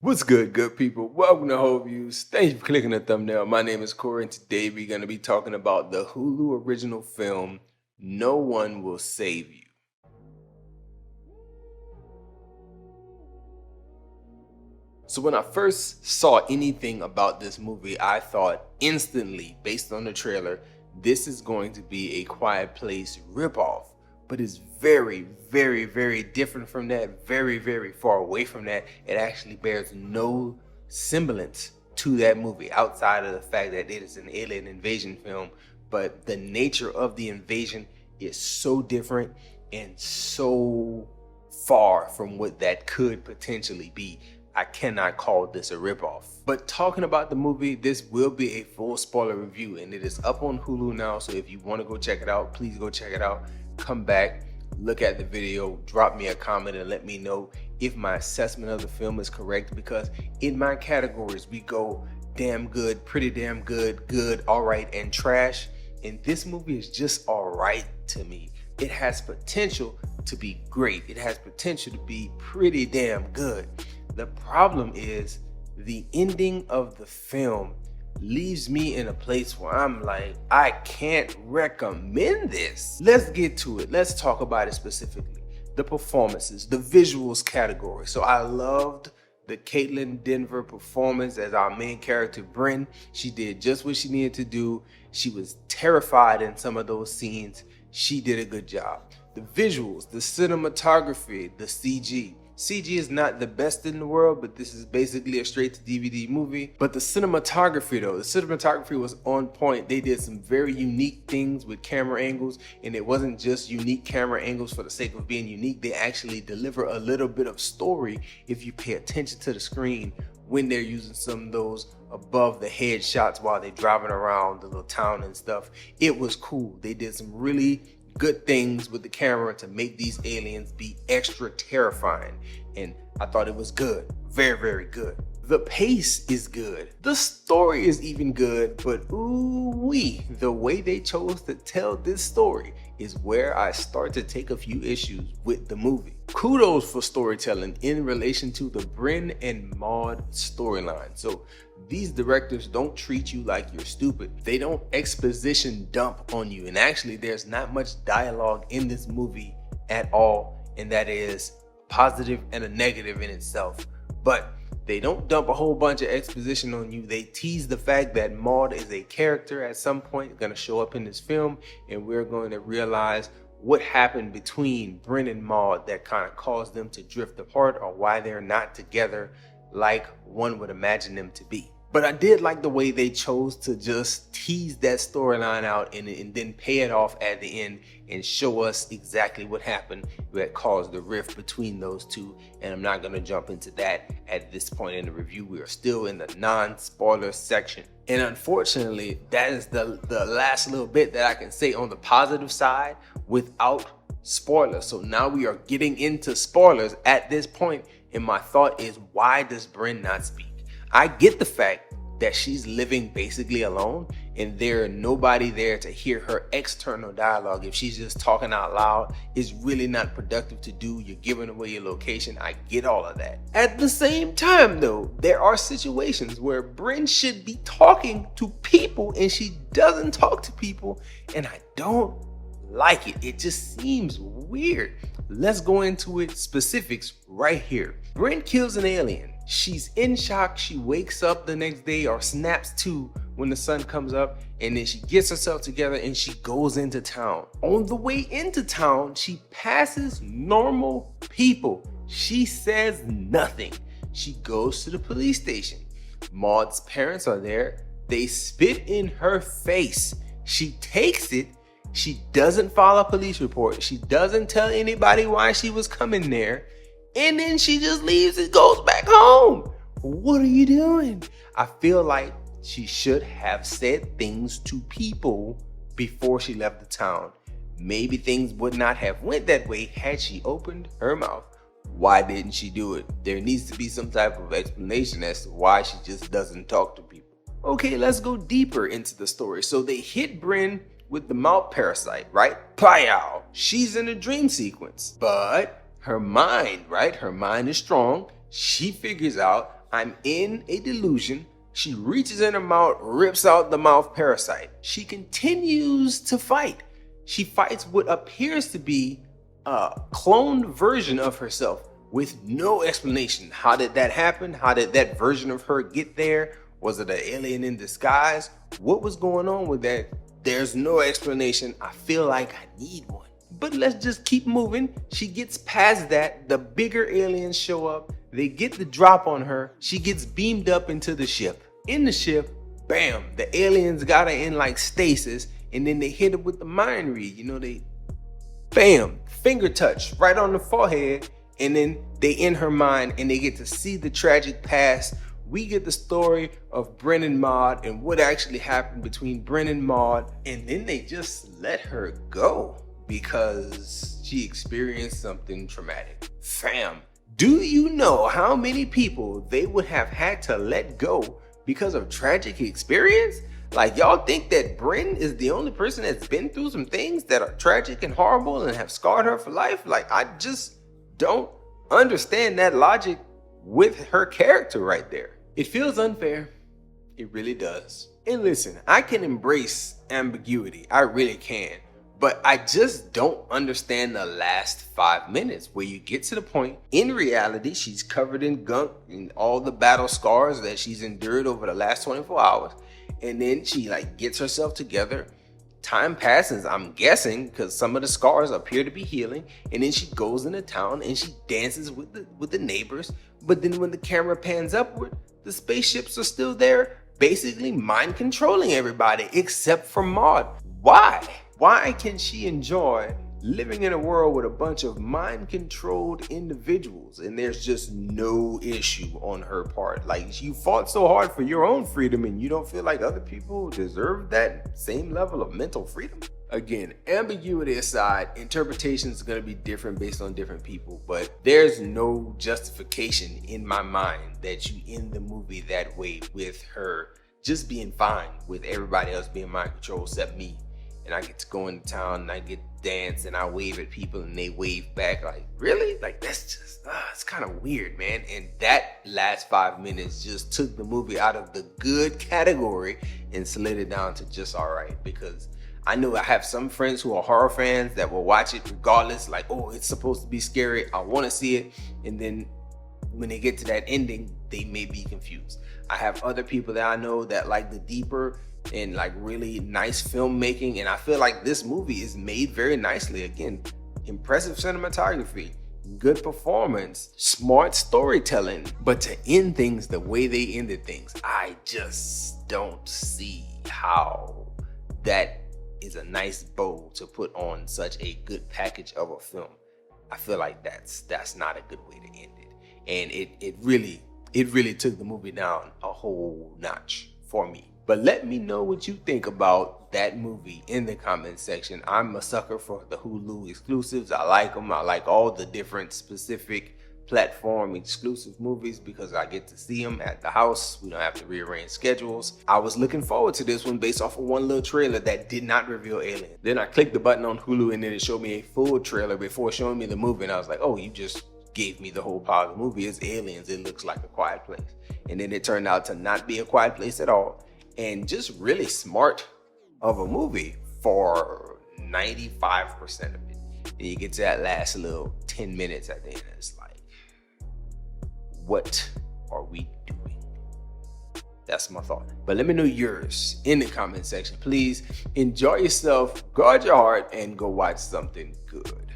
What's good people? Welcome to Whole Views. Thank you for clicking the thumbnail. My name is Corey, and today we're going to be talking about the Hulu original film, No One Will Save You. So when I first saw anything about this movie, I thought instantly, based on the trailer, this is going to be a Quiet Place ripoff. But it's very, very, very different from that, very far away from that. It actually bears no semblance to that movie outside of the fact that it is an alien invasion film. But the nature of the invasion is so different and so far from what that could potentially be. I cannot call this a ripoff. But talking about the movie, this will be a full spoiler review, and it is up on Hulu now. So if you want to go check it out, please go check it out. Come back, look at the video, drop me a comment and let me know if my assessment of the film is correct, because in my categories we go damn good, pretty damn good, good, all right, and trash. And this movie is just all right to me. It has potential to be great. It has potential to be pretty damn good. The problem is the ending of the film leaves me in a place where I'm like, I can't recommend this. Let's get to it. Let's talk about it specifically. The performances, the visuals category. So I loved the Caitlin Denver performance as our main character, Bryn. She did just what she needed to do. She was terrified in some of those scenes. She did a good job. The visuals, the cinematography, the CG. CG is not the best in the world, but this is basically a straight to DVD movie. But the cinematography though, the cinematography was on point. They did some very unique things with camera angles, and it wasn't just unique camera angles for the sake of being unique. They actually deliver a little bit of story if you pay attention to the screen when they're using some of those above the head shots while they're driving around the little town and stuff. It was cool. They did some really good things with the camera to make these aliens be extra terrifying, and I thought it was good. Very good. The pace is good. The story is even good, but ooh-wee, the way they chose to tell this story is where I start to take a few issues with the movie. Kudos for storytelling in relation to the Bryn and Maud storyline. So these directors don't treat you like you're stupid. They don't exposition dump on you. And actually, there's not much dialogue in this movie at all, and that is positive and a negative in itself. But they don't dump a whole bunch of exposition on you. They tease the fact that Maud is a character at some point going to show up in this film, and we're going to realize what happened between Bryn and Maud that kind of caused them to drift apart, or why they're not together like one would imagine them to be. But I did like the way they chose to just tease that storyline out and then pay it off at the end and show us exactly what happened that caused the rift between those two. And I'm not going to jump into that at this point in the review. We are still in the non-spoiler section. And unfortunately, that is the last little bit that I can say on the positive side without spoilers. So now we are getting into spoilers at this point, and my thought is, why does Bryn not speak? I get the fact that she's living basically alone and there's nobody there to hear her external dialogue. If she's just talking out loud, it's really not productive to do. You're giving away your location. I get all of that. At the same time though, there are situations where Bryn should be talking to people and she doesn't talk to people, and I don't like it. It just seems weird. Let's go into it specifics right here. Bryn kills an alien. She's in shock. She wakes up the next day, or snaps to when the sun comes up, and then she gets herself together and she goes into town. On the way into town, she passes normal people. She says nothing. She goes to the police station. Maud's parents are there. They spit in her face. She takes it. She doesn't file a police report. She doesn't tell anybody why she was coming there. And then she just leaves and goes back home. What are you doing? I feel like she should have said things to people before she left the town. Maybe things would not have went that way had she opened her mouth. Why didn't she do it? There needs to be some type of explanation as to why she just doesn't talk to people. Okay, let's go deeper into the story. So they hit Bryn with the mouth parasite, right? Pyow! She's in a dream sequence. But her mind, right? Her mind is strong. She figures out, I'm in a delusion. She reaches in her mouth, rips out the mouth parasite. She continues to fight. She fights what appears to be a cloned version of herself with no explanation. How did that happen? How did that version of her get there? Was it an alien in disguise? What was going on with that? There's no explanation. I feel like I need one. But let's just keep moving. She gets past that. The bigger aliens show up. They get the drop on her. She gets beamed up into the ship. In the ship, bam, the aliens got her in like stasis, and then they hit her with the mind read. They bam, finger touch right on the forehead, and then they in her mind and they get to see the tragic past. We get the story of Bren and Maud and what actually happened between Bren and Maud, and then they just let her go because she experienced something traumatic. Fam, do you know how many people they would have had to let go because of tragic experience? Like, y'all think that Bren is the only person that's been through some things that are tragic and horrible and have scarred her for life? Like, I just don't understand that logic with her character right there. It feels unfair. It really does. And listen, I can embrace ambiguity. I really can. But I just don't understand the last 5 minutes where you get to the point, in reality, she's covered in gunk and all the battle scars that she's endured over the last 24 hours. And then she gets herself together. Time passes, I'm guessing, because some of the scars appear to be healing. And then she goes into town and she dances with the neighbors. But then when the camera pans upward, the spaceships are still there, basically mind controlling everybody except for Maud. Why? Why can she enjoy living in a world with a bunch of mind-controlled individuals and there's just no issue on her part? Like, you fought so hard for your own freedom and you don't feel like other people deserve that same level of mental freedom? Again, ambiguity aside, interpretation is going to be different based on different people, but there's no justification in my mind that you end the movie that way with her just being fine with everybody else being mind controlled except me. And I get to go into town and I get to dance and I wave at people and they wave back. Like, really? Like, that's just, it's kind of weird, man. And that last 5 minutes just took the movie out of the good category and slid it down to just all right. Because I know I have some friends who are horror fans that will watch it regardless. Like, oh, it's supposed to be scary. I want to see it. And then when they get to that ending, they may be confused. I have other people that I know that like the deeper and really nice filmmaking, and I feel like this movie is made very nicely. Again, impressive cinematography, good performance, smart storytelling. But to end things the way they ended things, I just don't see how that is a nice bow to put on such a good package of a film. I feel like that's not a good way to end it, and it really took the movie down a whole notch for me. But let me know what you think about that movie in the comment section. I'm a sucker for the Hulu exclusives. I like them. I like all the different specific platform exclusive movies because I get to see them at the house. We don't have to rearrange schedules. I was looking forward to this one based off of one little trailer that did not reveal aliens. Then I clicked the button on Hulu and then it showed me a full trailer before showing me the movie. And I was like, oh, you just gave me the whole part of the movie. It's aliens. It looks like A Quiet Place. And then it turned out to not be A Quiet Place at all. And just really smart of a movie for 95% of it. Then you get to that last little 10 minutes at the end. It's like, what are we doing? That's my thought. But let me know yours in the comment section. Please enjoy yourself, guard your heart, and go watch something good.